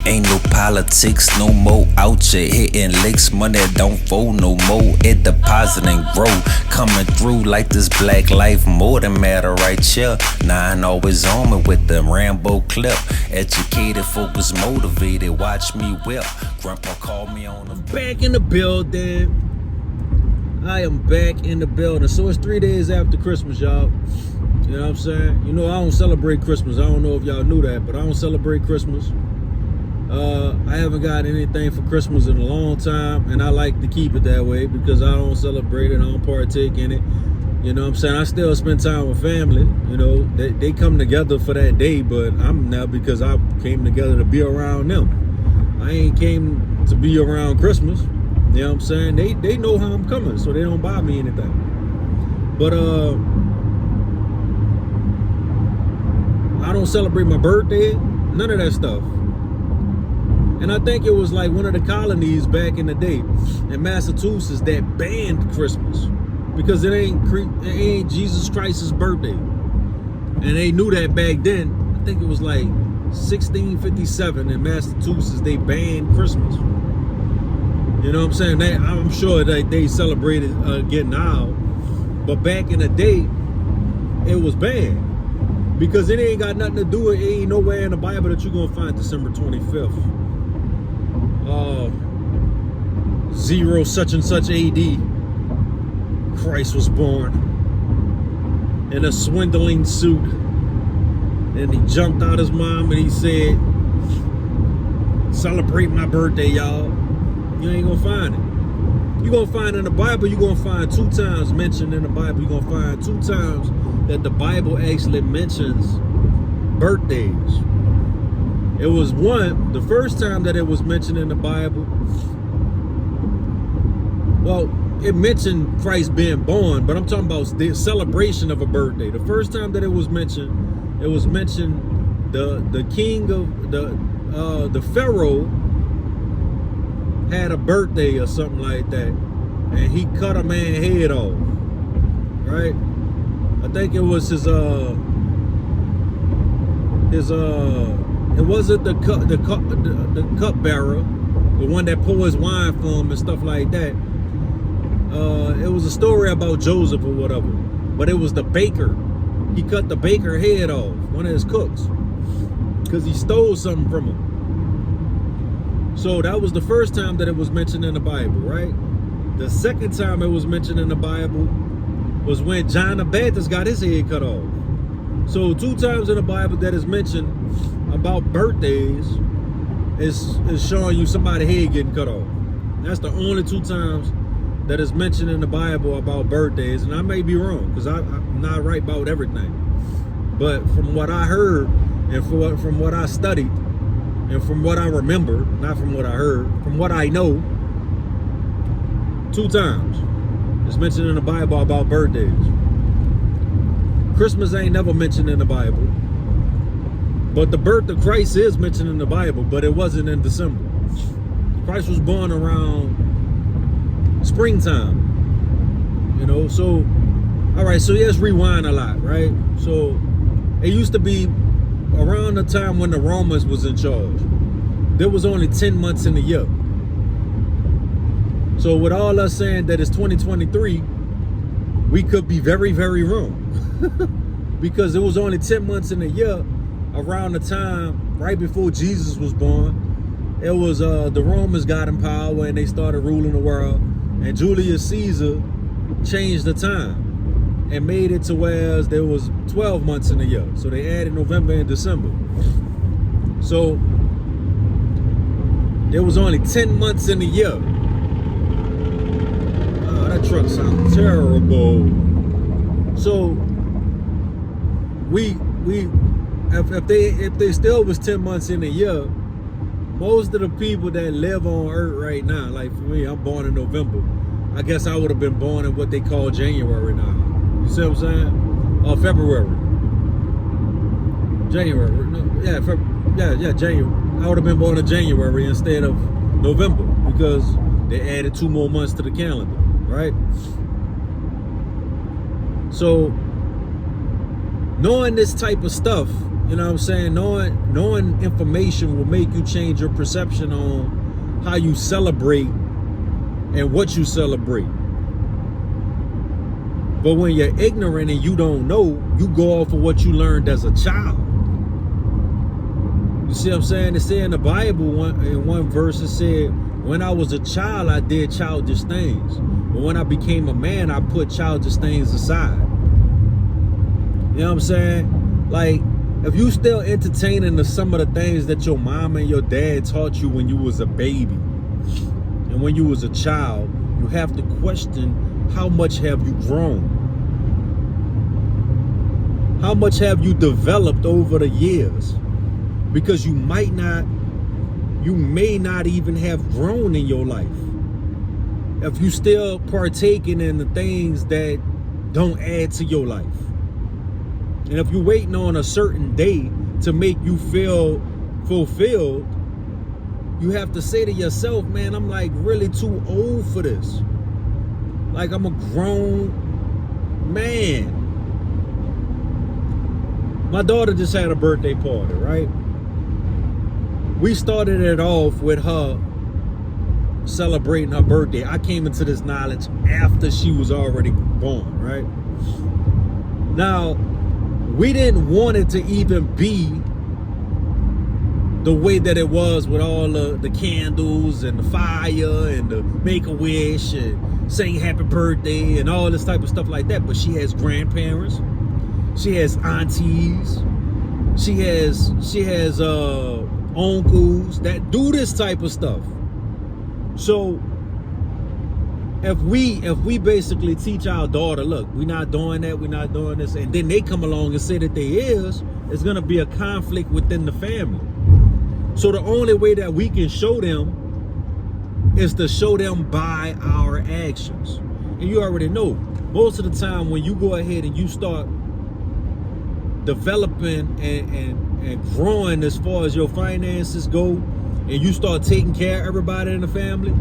Ain't no politics no more out here hitting licks. Money don't fold no more. It deposit and grow. Coming through like this black life more than matter right here. Nine always on me with the Rambo clip. Educated, focused, motivated. Watch me whip. Grandpa called me on the back in the building. I am back in the building. So it's 3 days after Christmas, y'all. You know what I'm saying? You know, I don't celebrate Christmas. I don't know if y'all knew that, but I don't celebrate Christmas. I haven't got anything for Christmas in a long time, and I like to keep it that way because I don't celebrate it, I don't partake in it. You know what I'm saying? I still spend time with family. You know, they come together for that day, but I'm not, because I came together to be around them. I ain't came to be around Christmas. You know what I'm saying? They know how I'm coming, so they don't buy me anything. But I don't celebrate my birthday, none of that stuff. And I think it was like one of the colonies back in the day in Massachusetts that banned Christmas because it ain't Jesus Christ's birthday. And they knew that back then. I think it was like 1657 in Massachusetts, they banned Christmas. You know what I'm saying? I'm sure that they celebrated again now, but back in the day, it was banned because it ain't got nothing to do with, it ain't nowhere in the Bible that you're gonna find December 25th. 0 such and such AD, Christ was born in a swindling suit, and he jumped out his mom and he said, "Celebrate my birthday, y'all." You ain't gonna find it. You're gonna find in the Bible, you're gonna find 2 times mentioned in the Bible. You're gonna find 2 times that the Bible actually mentions birthdays. It was one, the first time that it was mentioned in the Bible, well, it mentioned Christ being born, but I'm talking about the celebration of a birthday. The first time that it was mentioned the king of the Pharaoh had a birthday or something like that, and he cut a man's head off, right? I think it was it wasn't the cupbearer, the one that pours wine for him and stuff like that. It was a story about Joseph or whatever, but it was the baker. He cut the baker head off, one of his cooks, because he stole something from him. So that was the first time that it was mentioned in the Bible, right? The second time it was mentioned in the Bible was when John the Baptist got his head cut off. So 2 times in the Bible that is mentioned about birthdays is showing you somebody's head getting cut off. That's the only 2 times that is mentioned in the Bible about birthdays, and I may be wrong because I'm not right about everything. But from what I heard and from what I studied and from what I remember, not from what I heard, from what I know, 2 times it's mentioned in the Bible about birthdays. Christmas ain't never mentioned in the Bible. But the birth of Christ is mentioned in the Bible, but it wasn't in December. Christ was born around springtime. You know, so, all right, so let's rewind a lot, right? So it used to be around the time when the Romans was in charge. There was only 10 months in the year. So with all us saying that it's 2023, we could be very, very wrong. Because it was only 10 months in the year around the time right before Jesus was born. It was the Romans got in power and they started ruling the world, and Julius Caesar changed the time and made it to where there was 12 months in the year. So they added November and December. So there was only 10 months in the year. Oh, that truck sounds terrible. So if they still was 10 months in a year, most of the people that live on Earth right now, like for me, I'm born in November. I guess I would have been born in what they call January now. You see what I'm saying? Or February. January. Yeah, January. I would have been born in January instead of November because they added 2 more months to the calendar, right? So knowing this type of stuff, You know what I'm saying? Knowing information will make you change your perception on how you celebrate and what you celebrate. But when you're ignorant and you don't know, you go off of what you learned as a child. You see what I'm saying? It said in the Bible, in one verse, it said, when I was a child, I did childish things. But when I became a man, I put childish things aside. You know what I'm saying? Like, if you still entertaining some of the things that your mom and your dad taught you when you was a baby and when you was a child, you have to question, how much have you grown? How much have you developed over the years? Because you may not even have grown in your life if you still partaking in the things that don't add to your life. And if you're waiting on a certain day to make you feel fulfilled, you have to say to yourself, man, I'm like really too old for this. Like, I'm a grown man. My daughter just had a birthday party, right? We started it off with her celebrating her birthday. I came into this knowledge after she was already born, right? Now, we didn't want it to even be the way that it was with all the candles and the fire and the Make-A-Wish and saying happy birthday and all this type of stuff like that. But she has grandparents, she has aunties, she has uncles that do this type of stuff. So if we basically teach our daughter, look, we're not doing that, we're not doing this, and then they come along and say that they is, it's gonna be a conflict within the family. So the only way that we can show them is to show them by our actions. And you already know, most of the time when you go ahead and you start developing and growing as far as your finances go, and you start taking care of everybody in the family,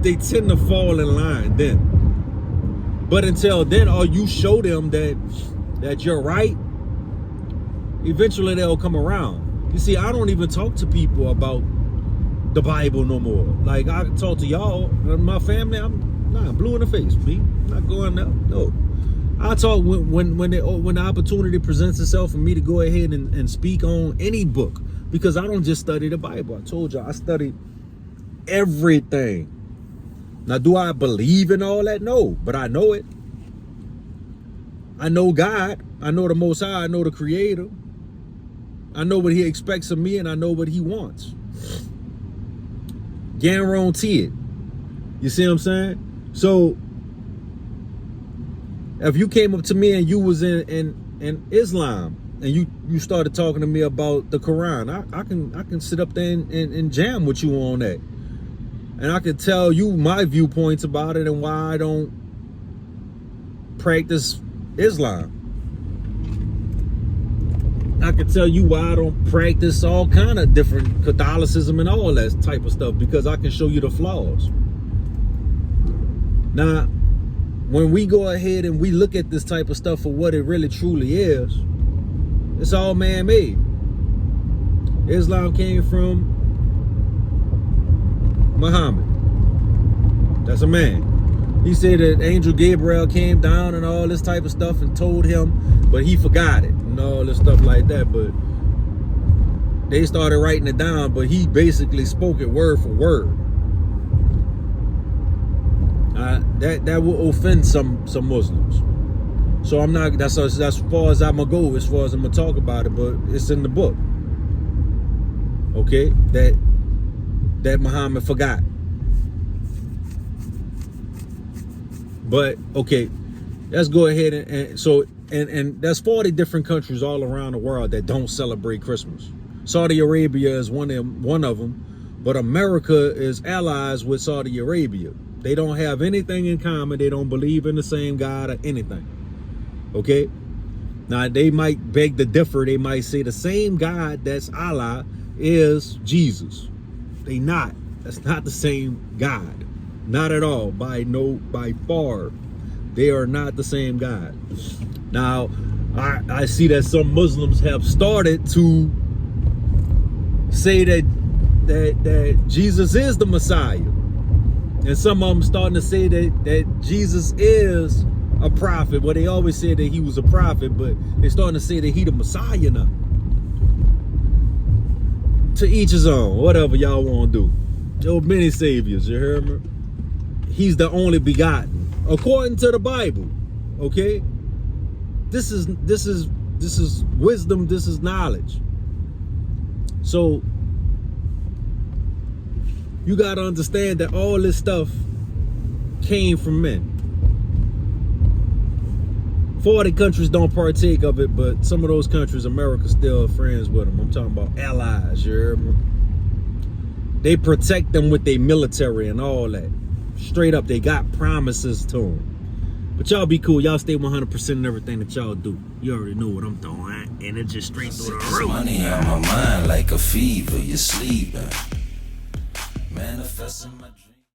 they tend to fall in line then. But until then, or you show them that you're right, eventually they'll come around. You see, I don't even talk to people about the Bible no more. Like, I talk to y'all, my family, I'm blue in the face, me. I'm not going there, no. I talk when the opportunity presents itself for me to go ahead and speak on any book, because I don't just study the Bible. I told y'all, I study everything. Now, do I believe in all that? No, but I know it. I know God. I know the Most High. I know the Creator. I know what He expects of me, and I know what He wants. Guarantee it. You see what I'm saying? So, if you came up to me and you was in Islam and you started talking to me about the Quran, I can sit up there and jam with you on that. And I can tell you my viewpoints about it and why I don't practice Islam. I can tell you why I don't practice all kind of different Catholicism and all that type of stuff, because I can show you the flaws. Now, when we go ahead and we look at this type of stuff for what it really truly is, it's all man-made. Islam came from Muhammad. That's a man. He said that Angel Gabriel came down and all this type of stuff and told him, but he forgot it and all this stuff like that. But they started writing it down, but he basically spoke it word for word. That will offend some Muslims. So I'm not, that's as far as I'm gonna go, as far as I'm gonna talk about it, but it's in the book. Okay, that Muhammad forgot. But okay, let's go ahead and there's 40 different countries all around the world that don't celebrate Christmas. Saudi Arabia is one of them, but America is allies with Saudi Arabia. They don't have anything in common. They don't believe in the same God or anything. Okay? Now, they might beg to differ. They might say the same God that's Allah is Jesus. They not. That's not the same God. Not at all. By far. They are not the same God. Now, I see that some Muslims have started to say that Jesus is the Messiah. And some of them starting to say that Jesus is a prophet. Well, they always said that he was a prophet, but they're starting to say that he the Messiah now. To each his own, whatever y'all want to do. There were many saviors, you hear me? He's the only begotten, according to the Bible. Okay? This is wisdom, this is knowledge. So you got to understand that all this stuff came from men. 40 countries don't partake of it, but some of those countries, America still friends with them. I'm talking about allies, you hear me? They protect them with their military and all that. Straight up, they got promises to them. But y'all be cool. Y'all stay 100% in everything that y'all do. You already know what I'm doing, and it's just straight through the roof. Money on my mind like a fever, you're sleeping. Manifesting my dreams.